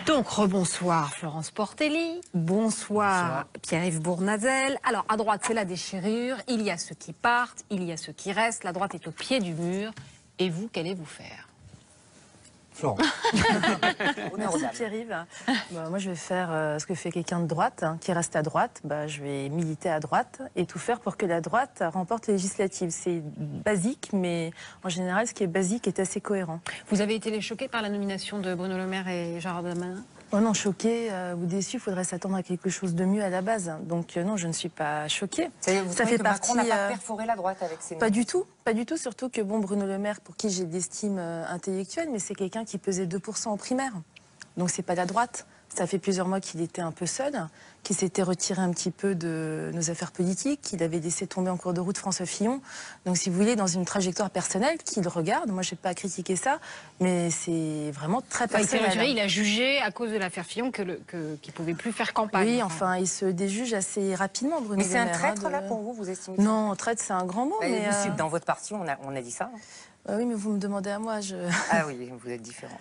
Donc, rebonsoir Florence Portelli, bonsoir Pierre-Yves Bournazel. Alors, à droite, c'est la déchirure, il y a ceux qui partent, il y a ceux qui restent, la droite est au pied du mur. Et vous, qu'allez-vous faire? Florence. Merci Pierre-Yves. Moi, je vais faire ce que fait quelqu'un de droite, qui reste à droite. Je vais militer à droite et tout faire pour que la droite remporte les législatives. C'est basique, mais en général, ce qui est basique est assez cohérent. Vous avez été choqué par la nomination de Bruno Le Maire et Gérald Darmanin? Oh non, choqué ou déçu, il faudrait s'attendre à quelque chose de mieux à la base. Donc non, je ne suis pas choquée. Ça fait partie. Macron n'a pas perforé la droite avec ses... Pas du tout, surtout que Bruno Le Maire, pour qui j'ai de l'estime intellectuelle, mais c'est quelqu'un qui pesait 2% en primaire. Donc c'est pas la droite. Ça fait plusieurs mois qu'il était un peu seul, qu'il s'était retiré un petit peu de nos affaires politiques, qu'il avait laissé tomber en cours de route François Fillon. Donc si vous voulez, dans une trajectoire personnelle qu'il regarde, moi je n'ai pas à critiquer ça, mais c'est vraiment très personnel. Il a jugé à cause de l'affaire Fillon qu'il ne pouvait plus faire campagne. Oui, enfin, il se déjuge assez rapidement, Bruno Le Maire. Mais c'est un traître là pour vous, vous estimez? Non, traître c'est un grand mot. Mais dans votre parti, on a dit ça. Oui, mais vous me demandez à moi. Ah oui, vous êtes différente.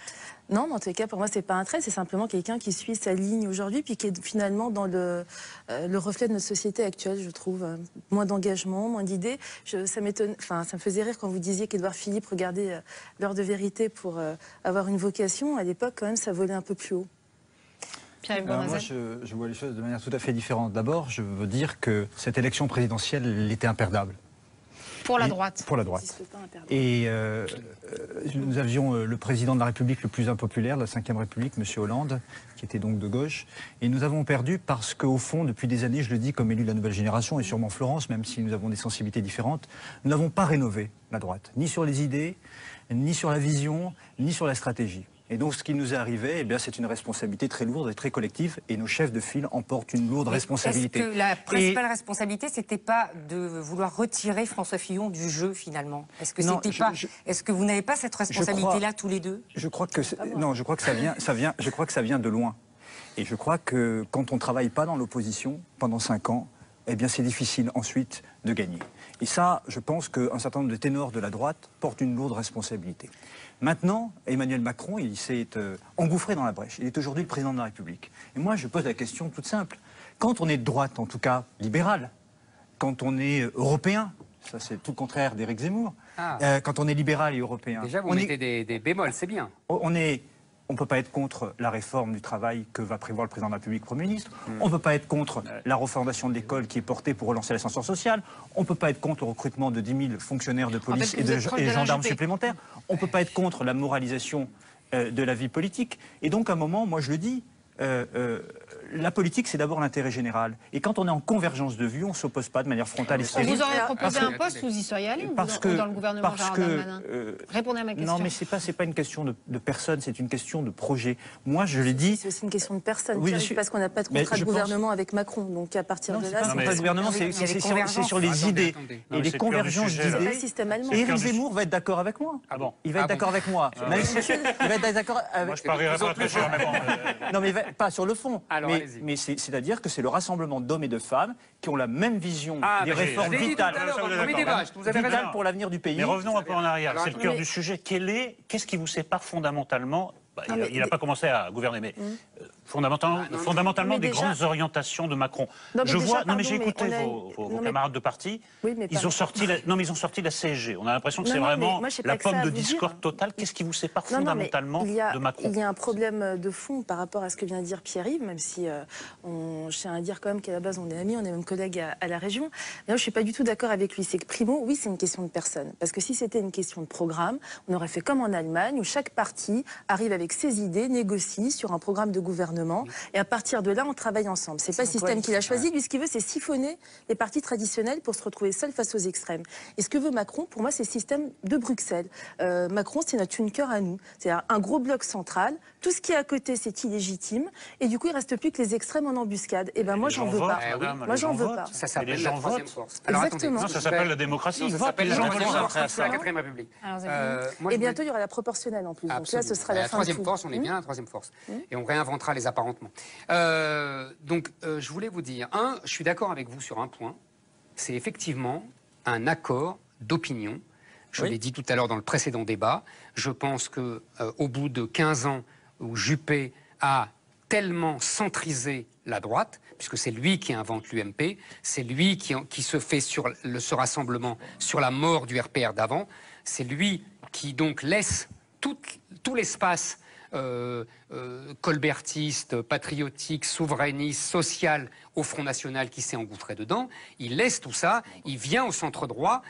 Non, mais en tout cas, pour moi, c'est pas un trait, c'est simplement quelqu'un qui suit sa ligne aujourd'hui, puis qui est finalement dans le reflet de notre société actuelle, je trouve. Moins d'engagement, moins d'idées. Ça m'étonne, enfin, ça me faisait rire quand vous disiez qu'Édouard Philippe regardait l'heure de vérité pour avoir une vocation. À l'époque, quand même, ça volait un peu plus haut. Moi, je vois les choses de manière tout à fait différente. D'abord, je veux dire que cette élection présidentielle, elle était imperdable. Pour la droite. Pour la droite. Et nous avions le président de la République le plus impopulaire de la Ve République, M. Hollande, qui était donc de gauche. Et nous avons perdu parce qu'au fond, depuis des années, je le dis comme élu de la nouvelle génération, et sûrement Florence, même si nous avons des sensibilités différentes, nous n'avons pas rénové la droite, ni sur les idées, ni sur la vision, ni sur la stratégie. Et donc, ce qui nous est arrivé, eh bien, c'est une responsabilité très lourde et très collective, et nos chefs de file en portent une lourde responsabilité. Est-ce que la principale responsabilité, c'était pas de vouloir retirer François Fillon du jeu, finalement? Est-ce que c'était pas... Est-ce que vous n'avez pas cette responsabilité-là, tous les deux? Je crois que non, je crois que je crois que ça vient de loin. Et je crois que quand on ne travaille pas dans l'opposition pendant 5 ans, eh bien, c'est difficile ensuite de gagner. Et ça, je pense qu'un certain nombre de ténors de la droite portent une lourde responsabilité. Maintenant, Emmanuel Macron, il s'est engouffré dans la brèche. Il est aujourd'hui le président de la République. Et moi, je pose la question toute simple. Quand on est de droite, en tout cas libéral, quand on est européen, ça c'est tout le contraire d'Éric Zemmour, quand on est libéral et européen... Déjà, vous mettez des bémols, c'est bien. On ne peut pas être contre la réforme du travail que va prévoir le président de la République, Premier ministre. On ne peut pas être contre la refondation de l'école qui est portée pour relancer l'ascenseur social. On ne peut pas être contre le recrutement de 10 000 fonctionnaires de police et gendarmes supplémentaires. On ne peut pas être contre la moralisation de la vie politique. Et donc, à un moment, moi je le dis, la politique, c'est d'abord l'intérêt général. Et quand on est en convergence de vue, on ne s'oppose pas de manière frontale et stérile. On vous aurait proposé un poste, vous y seriez allé dans le gouvernement Gérald Darmanin? Répondez à ma question. Non, mais c'est pas une question de personne, c'est une question de projet. Moi, je l'ai dit... C'est aussi une question de personne, oui, parce qu'on n'a pas de contrat de gouvernement avec Macron. Donc à partir de là... Non, le gouvernement, c'est sur les idées. Et les convergences d'idées... Et Éric Zemmour va être d'accord avec moi. Ah bon? Il va être d'accord avec moi. Il va être d'accord avec... Moi, je parierais pas très cher, mais bon... Non, mais pas sur le fond. Mais c'est-à-dire que c'est le rassemblement d'hommes et de femmes qui ont la même vision des réformes vitales pour l'avenir du pays. Mais revenons un peu en arrière, c'est le cœur du sujet. Qu'est-ce qui vous sépare fondamentalement? Il n'a pas commencé à gouverner, mais fondamentalement des grandes orientations de Macron. Je vois, non mais j'ai écouté vos camarades de parti, ils ont sorti la CSG. On a l'impression que c'est vraiment la pomme de discorde totale. Qu'est-ce qui vous sépare fondamentalement de Macron? Il y a un problème de fond par rapport à ce que vient de dire Pierre-Yves, même si je tiens à dire quand même qu'à la base on est amis, on est même collègues à la région. Mais là, je suis pas du tout d'accord avec lui. C'est que primo, oui, c'est une question de personne. Parce que si c'était une question de programme, on aurait fait comme en Allemagne, où chaque parti arrive avec ses idées, négocie sur un programme de gouvernement, et à partir de là, on travaille ensemble. C'est pas le système qu'il a choisi. Lui, ce qu'il veut, c'est siphonner les partis traditionnels pour se retrouver seul face aux extrêmes. Et ce que veut Macron, pour moi, c'est le système de Bruxelles. Macron, c'est notre Juncker à nous. C'est un gros bloc central. Tout ce qui est à côté, c'est illégitime. Et du coup, il reste plus que les extrêmes en embuscade. Et ben moi, j'en veux pas. Moi, j'en veux pas. Ça s'appelle la troisième force. Exactement. Non, ça s'appelle la démocratie. Ça s'appelle la troisième force. C'est la 4ème République. Et bientôt, il y aura la proportionnelle en plus. Donc là, ce sera la fin de tout. Troisième force, on est bien la troisième force. Et on réinventera les apparentements. Donc, je voulais vous dire, je suis d'accord avec vous sur un point. C'est effectivement un accord d'opinion. Je l'ai dit tout à l'heure dans le précédent débat. Je pense que au bout de 15 ans où Juppé a tellement centrisé la droite, puisque c'est lui qui invente l'UMP, c'est lui qui se fait sur ce rassemblement sur la mort du RPR d'avant, c'est lui qui donc laisse tout l'espace colbertiste, patriotique, souverainiste, social au Front National qui s'est engouffré dedans. Il laisse tout ça, il vient au centre droit.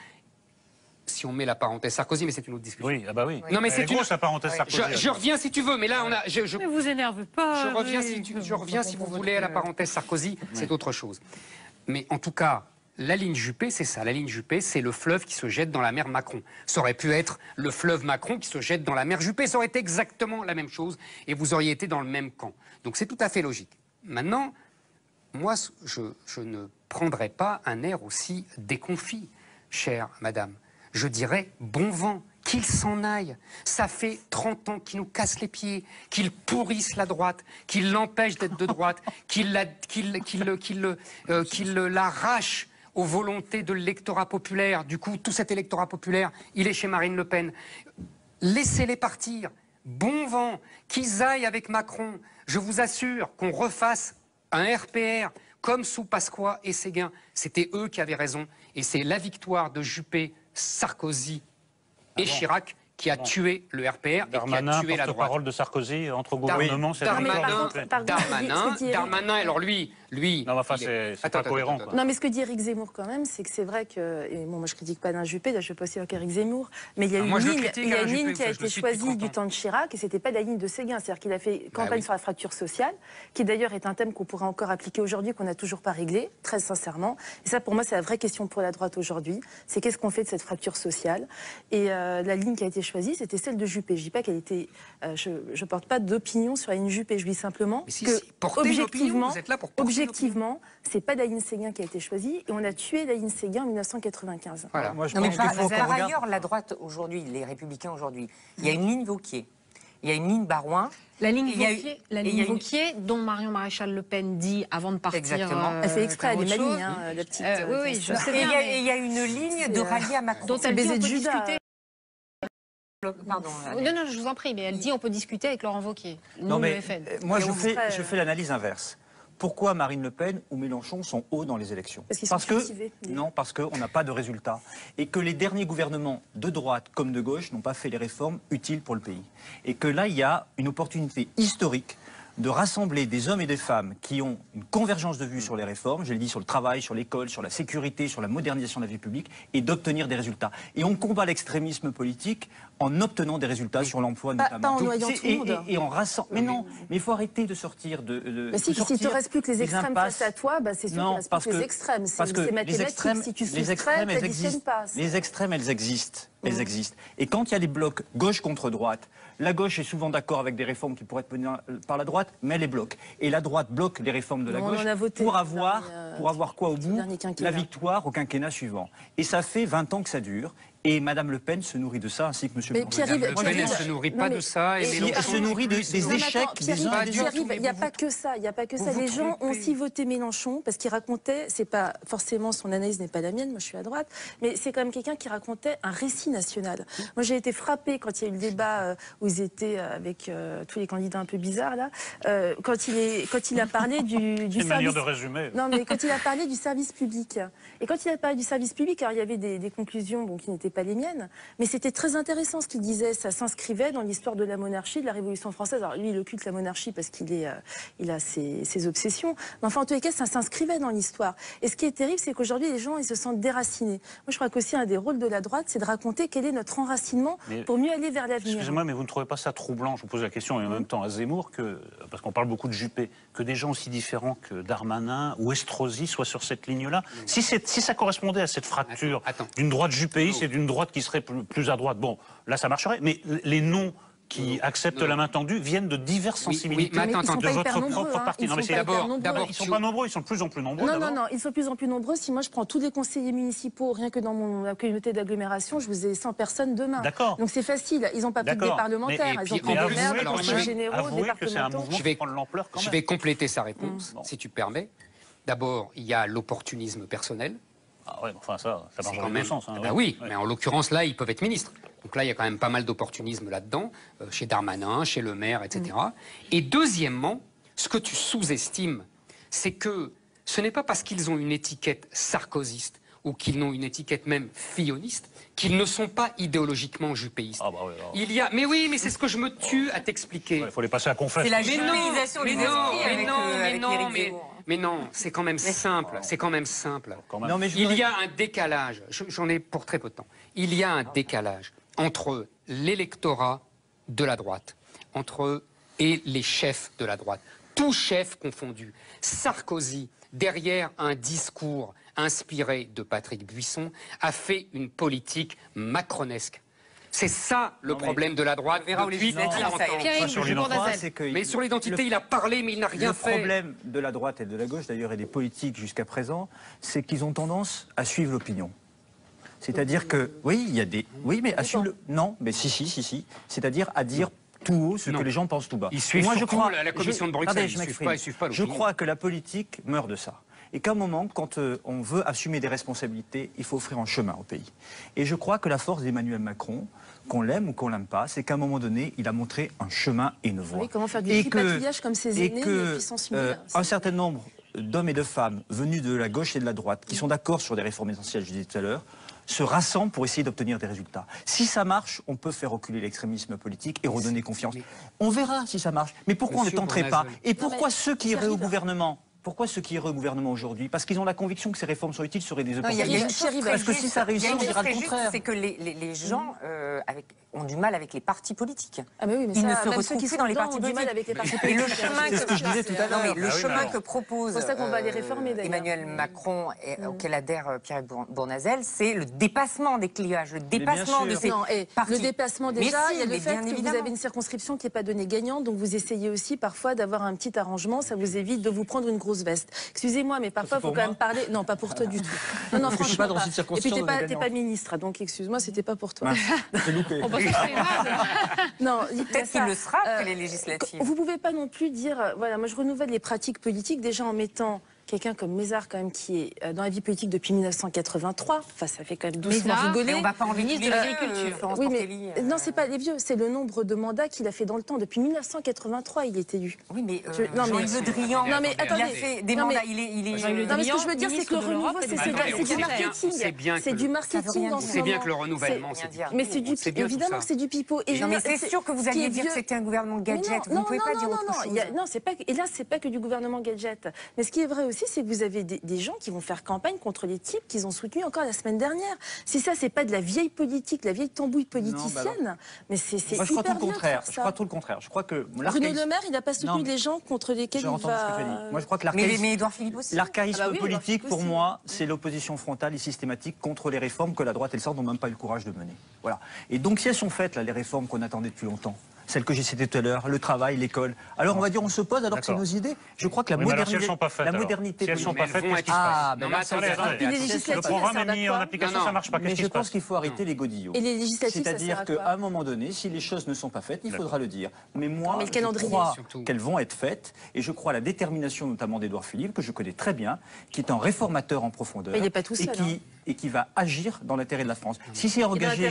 Si on met la parenthèse Sarkozy, mais c'est une autre discussion. Oui, ah bah oui. Non, mais c'est grosse la parenthèse Sarkozy. Je reviens si tu veux, mais là on a. Ne vous énervez pas. Je reviens si vous voulez à la parenthèse Sarkozy, c'est autre chose. Mais en tout cas, la ligne Juppé, c'est ça. La ligne Juppé, c'est le fleuve qui se jette dans la mer Macron. Ça aurait pu être le fleuve Macron qui se jette dans la mer Juppé. Ça aurait été exactement la même chose et vous auriez été dans le même camp. Donc c'est tout à fait logique. Maintenant, moi, je ne prendrais pas un air aussi déconfit, chère madame. Je dirais bon vent, qu'il s'en aille. Ça fait 30 ans qu'ils nous cassent les pieds, qu'ils pourrissent la droite, qu'ils l'empêchent d'être de droite, qu'ils l'arrachent aux volontés de l'électorat populaire. Du coup, tout cet électorat populaire, il est chez Marine Le Pen. Laissez-les partir. Bon vent, qu'ils aillent avec Macron. Je vous assure qu'on refasse un RPR comme sous Pasqua et Séguin. C'était eux qui avaient raison. Et c'est la victoire de Juppé, Sarkozy et Chirac qui a tué le RPR et qui a tué la droite. Porte-parole de Sarkozy entre gouvernements, c'est Darmanin, alors lui... Non, enfin, c'est pas cohérent. Non, mais ce que dit Éric Zemmour quand même, c'est que c'est vrai que... Et bon, moi, je critique pas d'un Juppé, là, je ne vais pas aussi avec Éric Zemmour, mais il y a une ligne qui a été choisie du temps de Chirac, et c'était pas la ligne de Séguin. C'est-à-dire qu'il a fait campagne sur la fracture sociale, qui d'ailleurs est un thème qu'on pourrait encore appliquer aujourd'hui, qu'on n'a toujours pas réglé, très sincèrement. Et ça, pour moi, c'est la vraie question pour la droite aujourd'hui. C'est qu'est-ce qu'on fait de cette fracture sociale? Et la ligne qui a été choisie, c'était celle de Juppé. Je dis pas qu'elle était... je porte pas d'opinion sur la ligne Juppé. Je dis simplement que, objectivement, c'est pas la ligne Séguin qui a été choisie, et on a tué la ligne Séguin en 1995. Voilà. Moi, par ailleurs, la droite aujourd'hui, les Républicains aujourd'hui, il y a une ligne Wauquiez, il y a une ligne Barouin. La ligne Wauquiez, dont Marion Maréchal Le Pen dit avant de partir. Exactement. Elle fait exprès, elle est maligne, la petite. Oui, je sais bien. Et il y a une ligne de rallier à Macron. Dont elle dit on peut discuter. Pardon. Non, je vous en prie, mais elle dit on peut discuter avec Laurent Wauquiez. Non, mais moi, je fais l'analyse inverse. Pourquoi Marine Le Pen ou Mélenchon sont hauts dans les élections? Parce qu'on n'a pas de résultats. Et que les derniers gouvernements de droite comme de gauche n'ont pas fait les réformes utiles pour le pays. Et que là, il y a une opportunité historique de rassembler des hommes et des femmes qui ont une convergence de vues sur les réformes, je l'ai dit, sur le travail, sur l'école, sur la sécurité, sur la modernisation de la vie publique, et d'obtenir des résultats. Et on combat l'extrémisme politique en obtenant des résultats sur l'emploi notamment. Pas en noyant tout le monde. Et en rassemblant. Mais non, mais il faut arrêter de sortir de... si il ne te reste plus que les extrêmes face à toi, c'est sûr qu'il ne reste plus que les extrêmes. C'est mathématique, si tu soustrais, tu n'additionnes pas. Les extrêmes, elles existent. Elles existent. Et quand il y a les blocs gauche contre droite, la gauche est souvent d'accord avec des réformes qui pourraient être menées par la droite, mais elle les bloque. Et la droite bloque les réformes de la gauche pour avoir quoi au bout? La victoire au quinquennat suivant. Et ça fait 20 ans que ça dure. Et Mme Le Pen se nourrit de ça, ainsi que M. Mme Le Pen ne se nourrit pas de ça. Elle se nourrit des échecs des uns et des autres. Il n'y a pas que ça. Il n'y a pas que ça. Les gens ont aussi voté Mélenchon parce qu'il racontait, c'est pas forcément son analyse n'est pas la mienne, moi je suis à droite, mais c'est quand même quelqu'un qui racontait un récit national. Moi j'ai été frappée quand il y a eu le débat où ils étaient avec tous les candidats un peu bizarres là, quand il a parlé du service. Manière de résumer. Non mais quand il a parlé du service public. Et quand il a parlé du service public, alors il y avait des conclusions qui n'étaient pas les miennes, mais c'était très intéressant ce qu'il disait. Ça s'inscrivait dans l'histoire de la monarchie, de la Révolution française. Alors lui, il occulte la monarchie parce qu'il a ses obsessions. Mais enfin, en tous les cas, ça s'inscrivait dans l'histoire. Et ce qui est terrible, c'est qu'aujourd'hui, les gens, ils se sentent déracinés. Moi, je crois qu'aussi un des rôles de la droite, c'est de raconter quel est notre enracinement pour mieux aller vers l'avenir. Excusez-moi, mais vous ne trouvez pas ça troublant? Je vous pose la question et en même temps à Zemmour, parce qu'on parle beaucoup de Juppé, que des gens aussi différents que Darmanin ou Estrosi soient sur cette ligne-là. Si ça correspondait à cette fracture d'une droite juppéiste et d'une droite qui serait plus à droite, bon, là ça marcherait, mais les noms qui acceptent la main tendue viennent de diverses sensibilités de votre propre parti. Non, mais d'abord, ils ne sont pas nombreux, ils sont de plus en plus nombreux. Non, ils sont de plus en plus nombreux. Si moi je prends tous les conseillers municipaux, rien que dans mon communauté d'agglomération, je vous ai 100 personnes demain. D'accord. Donc c'est facile, ils n'ont pas pris des parlementaires, ils ont pris des maires, des conseillers généraux, des départementaux. Je vais compléter sa réponse, si tu permets. D'abord, il y a l'opportunisme personnel. Ah ouais, enfin ça marche dans le même sens. Oui, mais en l'occurrence là, ils peuvent être ministres. Donc là, il y a quand même pas mal d'opportunisme là-dedans, chez Darmanin, chez Le Maire, etc. Et deuxièmement, Ce que tu sous-estimes, c'est que ce n'est pas parce qu'ils ont une étiquette sarkozyste ou qu'ils ont une étiquette même filloniste, qu'ils ne sont pas idéologiquement jupéistes. Ah bah ouais, Il y a, mais oui, mais c'est ce que je me tue à t'expliquer. Il faut les passer à confesse. C'est la jupéisation des esprits mais non, c'est quand même simple. C'est quand même simple. Non, mais il y a un décalage. J'en ai pour très peu de temps. Il y a un décalage entre l'électorat de la droite, et les chefs de la droite. Tous chefs confondus. Sarkozy, derrière un discours inspiré de Patrick Buisson, a fait une politique macronesque. C'est ça le problème de la droite depuis 40 ans. Mais sur l'identité, il a parlé, mais il n'a rien fait. Le problème de la droite et de la gauche, d'ailleurs, et des politiques jusqu'à présent, c'est qu'ils ont tendance à suivre l'opinion. C'est-à-dire que, oui, il y a des... Oui, mais à suivre... Non, mais si. C'est-à-dire à dire tout haut ce que les gens pensent tout bas. Ils suivent la commission de Bruxelles, ils suivent pas je crois que la politique meurt de ça. Et qu'à un moment, quand on veut assumer des responsabilités, il faut offrir un chemin au pays. Et je crois que la force d'Emmanuel Macron, qu'on l'aime ou qu'on l'aime pas, c'est qu'à un moment donné, il a montré un chemin et une voie. Oui, comment faire du tripatouillage comme ses aînés, puissance 1000. Un certain nombre d'hommes et de femmes venus de la gauche et de la droite, qui sont d'accord sur des réformes essentielles, je disais tout à l'heure, se rassemblent pour essayer d'obtenir des résultats. Si ça marche, on peut faire reculer l'extrémisme politique et redonner confiance. On verra si ça marche. Mais pourquoi on ne tenterait pas? Et pourquoi ceux qui iraient au gouvernement? Pourquoi ceux qui iraient au gouvernement aujourd'hui? Parce qu'ils ont la conviction que ces réformes sont utiles, seraient des opportunités. Parce que si ça réussit, on dira le contraire. C'est que les gens ont du mal avec les partis politiques. Ah mais oui, mais ils ça, ne se même retrouvent plus dans les partis politiques. Et le chemin c'est ce que je disais tout à l'heure. Le chemin que propose Emmanuel Macron, auquel adhère Pierre Bournazel, c'est le dépassement des clivages, le dépassement de ces partis. Le dépassement déjà, il y a le fait que vous avez une circonscription qui n'est pas donnée gagnante, donc vous essayez aussi parfois d'avoir un petit arrangement, ça vous évite de vous prendre une grosse veste. Excusez-moi, mais parfois il faut quand même parler. Non, pas pour toi du tout. Non, franchement pas. Et puis t'es pas ministre, donc excuse-moi, c'était pas pour toi. Non, peut-être qu'il le sera après les législatives. Vous pouvez pas non plus dire, voilà, moi je renouvelle les pratiques politiques déjà en mettant quelqu'un comme Mézard quand même qui est dans la vie politique depuis 1983. Enfin, ça fait quand même doucement rigoler. On va pas en ministre de l'Agriculture. Oui, mais non, c'est pas les vieux, c'est le nombre de mandats qu'il a fait dans le temps. Depuis 1983, il est élu. Oui, mais Jean-Yves Le Drian, non, mais attendez, il a fait des mandats. Il est. Non, mais ce que je veux dire, c'est que le renouveau, c'est du marketing. C'est du marketing en ce moment. C'est bien que le renouvellement, c'est bien. Mais c'est du évidemment, c'est du pipeau. Non, mais c'est sûr que vous alliez dire que c'était un gouvernement gadget. Vous ne pouvez pas dire autre chose. Non, c'est pas. Et là, c'est pas que du gouvernement gadget. Mais ce qui est vrai aussi, c'est que vous avez des gens qui vont faire campagne contre les types qu'ils ont soutenus encore la semaine dernière. Si ça, c'est pas de la vieille politique, la vieille tambouille politicienne, mais c'est hyper bien. Je crois tout le contraire. Je crois tout le contraire. Je crois que Bruno Le Maire, il n'a pas soutenu les gens contre lesquels il va. Moi, je crois que l'archaïsme politique, pour moi, c'est l'opposition frontale et systématique contre les réformes que la droite et le centre n'ont même pas eu le courage de mener. Voilà. Et donc, si elles sont faites, là, les réformes qu'on attendait depuis longtemps, celles que j'ai citées tout à l'heure, le travail, l'école. Alors on va dire on se pose alors que c'est nos idées. Je crois que la modernité, la modernité, si elles ne sont pas faites, qu'est-ce qui se passe? Le programme est mis en application, ça ne marche pas. Mais je pense qu'il faut arrêter les godillots. Et les législatives, c'est-à-dire qu'à un moment donné, si les choses ne sont pas faites, il faudra le dire. Mais moi, je crois qu'elles vont être faites, et je crois à la détermination notamment d'Édouard Philippe, que je connais très bien, qui est un réformateur en profondeur, et qui va agir dans l'intérêt de la France. Si c'est engagé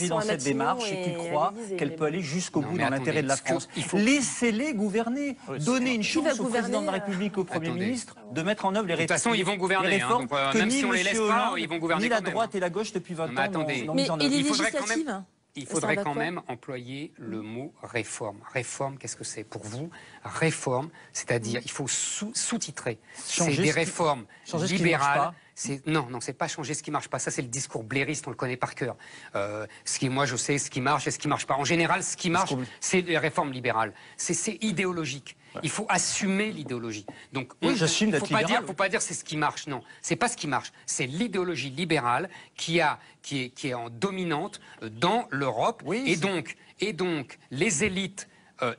dans cette démarche et qu'il croit qu'elle peut aller jusqu'au bout dans l'intérêt de la France, laissez-les gouverner. Donnez une chance au président de la République, au Premier ministre, de mettre en œuvre les réformes. De toute façon, ils vont gouverner. Même si on les laisse pas, ils vont gouverner. Ni la droite et la gauche depuis 20 ans n'ont mis en œuvre. Il faudrait quand même employer le mot réforme. Réforme, qu'est-ce que c'est pour vous? Réforme, c'est-à-dire, il faut sous-titrer. C'est des réformes libérales. Non, c'est pas changer ce qui marche pas. Ça, c'est le discours blairiste, on le connaît par cœur. Moi, je sais ce qui marche et ce qui marche pas. En général, ce qui marche, c'est les réformes libérales. C'est idéologique. Il faut assumer l'idéologie. Donc, j'assume d'être libéral. Faut pas dire c'est ce qui marche. Non, c'est pas ce qui marche. C'est l'idéologie libérale qui est en dominante dans l'Europe. Et donc, les élites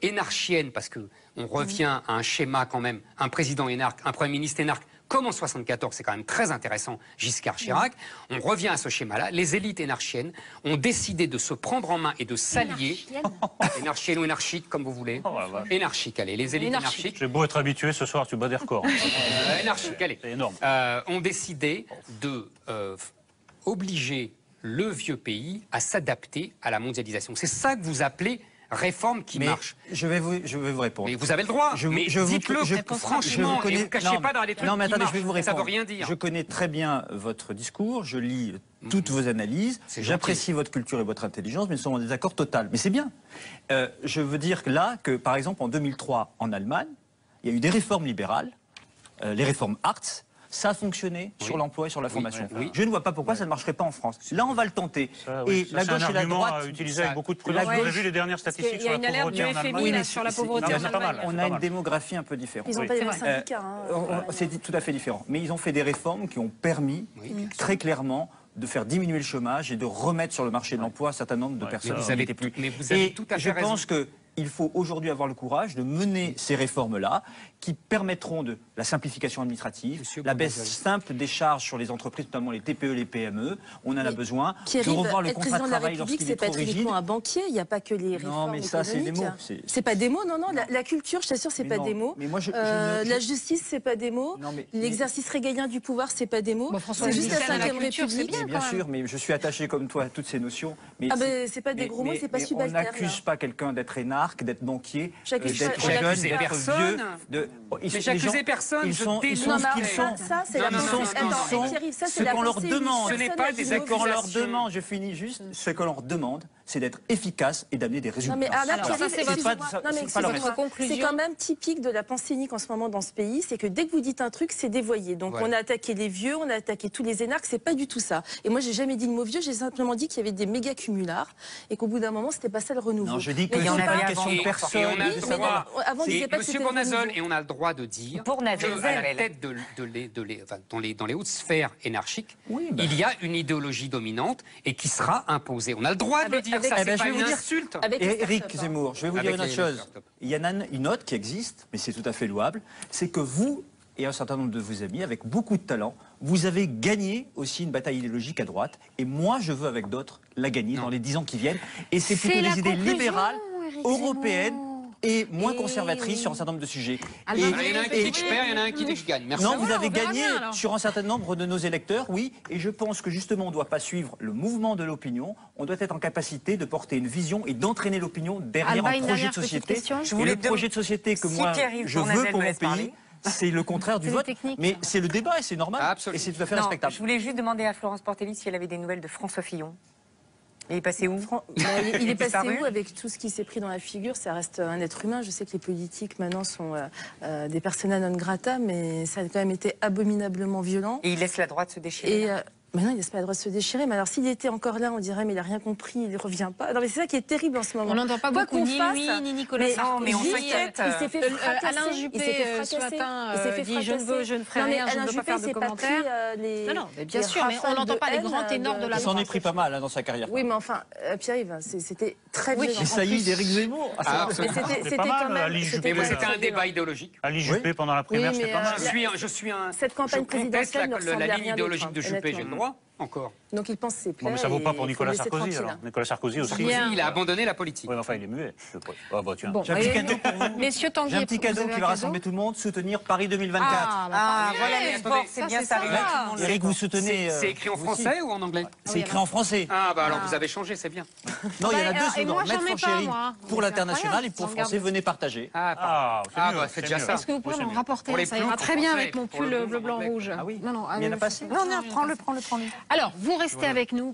énarchiennes, parce que on revient à un schéma quand même, un président énarque, un premier ministre énarque. Comme en 1974, c'est quand même très intéressant, Giscard Chirac, on revient à ce schéma-là. Les élites énarchiennes ont décidé de se prendre en main et de s'allier. Énarchienne ou énarchique, comme vous voulez. Énarchique, allez, les élites énarchiques. J'ai beau être habitué, ce soir, tu bats des records. Énarchique, allez. C'est énorme. Ont décidé de obliger le vieux pays à s'adapter à la mondialisation. C'est ça que vous appelez réforme qui marche. Je vais vous répondre. Mais vous avez le droit. Mais dites-le franchement. Et vous ne cachez pas dans les trucs non, mais attendez, qui je vais vous répondre. Ça veut rien dire. Je connais très bien votre discours, je lis toutes vos analyses, j'apprécie votre culture et votre intelligence, mais nous sommes en désaccord total. Mais c'est bien. Je veux dire là que, par exemple, en 2003, en Allemagne, il y a eu des réformes libérales, les réformes Hartz. Ça a fonctionné sur l'emploi et sur la formation. Je ne vois pas pourquoi ça ne marcherait pas en France. Là, on va le tenter. Et la gauche et la droite utilisé avec beaucoup de prudence. Vous avez vu les dernières statistiques sur la pauvreté en Allemagne? Sur la pauvreté en Allemagne. On a une démographie un peu différente. Ils n'ont pas les mêmes syndicats. C'est tout à fait différent. Mais ils ont fait des réformes qui ont permis très clairement de faire diminuer le chômage et de remettre sur le marché de l'emploi un certain nombre de personnes. Mais vous avez tout à fait raison. Je pense qu'il faut aujourd'hui avoir le courage de mener ces réformes-là qui permettront de la simplification administrative, la baisse simple des charges sur les entreprises, notamment les TPE, les PME. On en a besoin. De revoir le contrat de travail lorsqu'il est trop rigide. C'est pas uniquement un banquier, il n'y a pas que les réformes Non, mais ça, c'est des mots. C'est pas des mots, non. La culture, je t'assure, c'est pas des mots. Mais moi, la justice, c'est pas des mots. L'exercice régalien du pouvoir, c'est pas des mots. C'est juste la 5e République. Bien sûr, mais je suis attaché comme toi à toutes ces notions. C'est pas des gros mots, c'est pas subalterne. On n'accuse pas quelqu'un d'être énarque, d'être banquier, d'être jeune, d'être vieux. Mais j'accusais personne. Ils sont ce qu'ils sont. Ce qu'on leur demande. Ce n'est pas des accusations. Ce qu'on leur demande, je finis juste, ce qu'on leur demande, c'est d'être efficace et d'amener des résultats. Non mais c'est quand même typique de la pensée unique en ce moment dans ce pays, c'est que dès que vous dites un truc, c'est dévoyé. Donc on a attaqué les vieux, on a attaqué tous les énarques, c'est pas du tout ça. Et moi j'ai jamais dit le mot vieux, j'ai simplement dit qu'il y avait des méga cumulards et qu'au bout d'un moment c'était pas ça le renouveau. Non, je dis que c'est une question de personne. Monsieur Bournazol, et on a le droit de dire qu'à la tête dans les hautes sphères énarchiques, il y a une idéologie dominante et qui sera imposée. On a le droit de le dire. Ça, c'est pas une insulte. Éric Zemmour, je vais vous dire une autre chose. Il y en a une autre qui existe, mais c'est tout à fait louable, c'est que vous et un certain nombre de vos amis, avec beaucoup de talent, vous avez gagné aussi une bataille idéologique à droite, et moi je veux avec d'autres la gagner dans les 10 ans qui viennent, et c'est plutôt des idées libérales, européennes, et moins conservatrice sur un certain nombre de sujets. Il y en a un qui dit que je perds, il y en a un qui dit que je gagne. Merci. Non, vous avez gagné sur un certain nombre de nos électeurs, oui, et je pense que justement on ne doit pas suivre le mouvement de l'opinion, on doit être en capacité de porter une vision et d'entraîner l'opinion derrière un projet de société. Et le projet de société que moi je veux pour mon pays, c'est le contraire du vote, mais c'est le débat et c'est normal, et c'est tout à fait respectable. Je voulais juste demander à Florence Portelli si elle avait des nouvelles de François Fillon. Il est passé où? Il est passé où avec tout ce qui s'est pris dans la figure? Ça reste un être humain. Je sais que les politiques maintenant sont des persona non grata, mais ça a quand même été abominablement violent. Et il laisse la droite se déchirer. Maintenant, il laisse pas le droit de se déchirer. Mais alors, s'il était encore là, on dirait, mais il n'a rien compris, il ne revient pas. Non, mais c'est ça qui est terrible en ce moment. On n'entend pas beaucoup ni lui, ni Nicolas Sarkozy. Mais on s'inquiète. Il s'est fait fracasser. Alain Juppé, ce matin, dit je ne ferai rien, je ne veux pas faire de commentaires. Non, mais bien sûr, mais on n'entend pas les grands ténors de la droite. Il s'en est pris pas mal dans sa carrière. Oui, mais enfin, Pierre-Yves, c'était très violent. Mais ça y est, d'Éric Zemmour. C'était quand même... C'était un débat idéologique. Ali Juppé pendant la primaire, c'était pas mal. Je suis un... Cette campagne présidentielle ne ressemble à la rien ligne idéologique de Juppé, j'ai le droit. Encore. Donc il pense ses plaies. Mais ça vaut pas pour Nicolas Sarkozy, alors. Nicolas Sarkozy aussi. Il a abandonné la politique. Oui, enfin, il est muet. Ah, bah, tiens. J'ai un petit cadeau pour vous. Messieurs Tanguy, j'ai un petit cadeau qui va rassembler tout le monde, soutenir Paris 2024. Voilà, les sports, c'est bien ça. Éric, vous soutenez... C'est écrit en français ou en anglais? C'est écrit en français. Ah, bah alors vous avez changé, c'est bien. Non, il y en a deux slogans. Maître Francheri pour l'international et pour français, venez partager. Ah, bah c'est déjà ça. Est-ce que vous pouvez m'en rapporter? Ça ira très bien avec mon pull bleu, blanc, rouge. Ah oui, il y en a pas assez. Non, prends-le. Alors, vous restez avec nous.